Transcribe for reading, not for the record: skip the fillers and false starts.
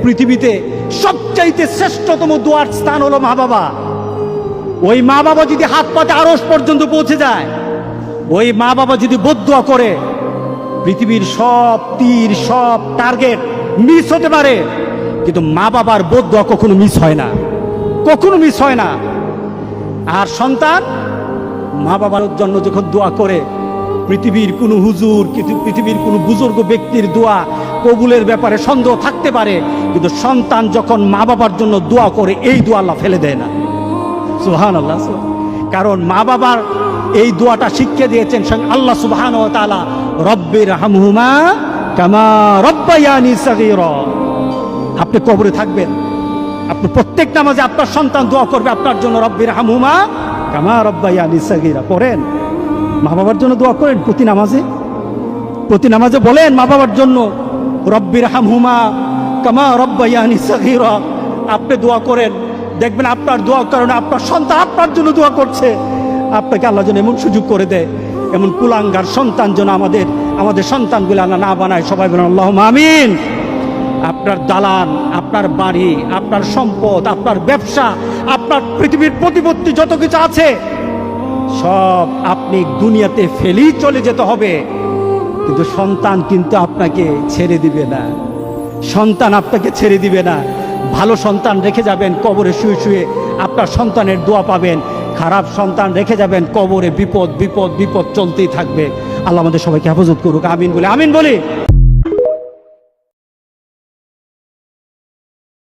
পৃথিবীতে সবচাইতে শ্রেষ্ঠতম দোয়ার স্থান হলো মা বাবা। ওই মা বাবা যদি হাত পাতে আরশ পর্যন্ত পৌঁছে যায়, ওই মা বাবা যদি বদদুয়া করে, পৃথিবীর সব তীর সব টার্গেট মিস হতে পারে, কিন্তু মা বাবার বদদুয়া কখনো মিস হয় না, কখনো মিস হয় না। আর সন্তান মা বাবার জন্য যখন দোয়া করে, পৃথিবীর কোনো হুজুর, পৃথিবীর কোনো বুজুর্গ ব্যক্তির দোয়া কবুলের ব্যাপারে সন্দেহ থাকতে পারে, কিন্তু সন্তান যখন মা বাবার জন্য দোয়া করে, এই দোয়া আল্লাহ ফেলে দেয় না। সুবহানাল্লাহ। কারণ মা বাবার এই দোয়াটা শিখিয়ে দিয়েছেন আল্লাহ সুবহানাহু ওয়া তাআলা, রব্বির হামহুমা কামা রব্বায়ানি সাগীরা। আপনি কবরে থাকবেন, আপনি প্রত্যেক নামাজে আপনার সন্তান দোয়া করবে আপনার জন্য, রব্বির হামহুমা কামা রব্বায়ানি সাগীরা। পড়েন, মা বাবার জন্য দোয়া করেন প্রতি নামাজে বলেন মা বাবার জন্য, রব্বির হামহুমা কামা রব্বায়ানি সাগীরা। আপনি দোয়া করেন, দেখবেন আপনার দোয়ার কারণে আপনার সন্তান আপনার জন্য দোয়া করছে। আপনাকে আল্লাহ যেন এমন সুযোগ করে দেয়, এমন কুলাঙ্গার সন্তান যেন আমাদের সন্তানগুলো আল্লাহ না বানায়। সবাই বলেন আল্লাহুম্মা আমিন। আপনার দালান, আপনার বাড়ি, আপনার সম্পদ, আপনার ব্যবসা, আপনার পৃথিবীর প্রতিপত্তি যত কিছু আছে, সব আপনি দুনিয়াতে ফেলেই চলে যেতে হবে, কিন্তু সন্তান কিন্তু আপনাকে ছেড়ে দিবে না। সন্তান আপনাকে ছেড়ে দিবে না। ভালো সন্তান রেখে যাবেন, কবরে শুয়ে শুয়ে আপনার সন্তানের দোয়া পাবেন। খারাপ সন্তান রেখে যাবেন, কবরে বিপদ বিপদ বিপদ চলতেই থাকবে। আল্লাহ আমাদের সবাইকে হেফাজত করুক। আমিন বলি।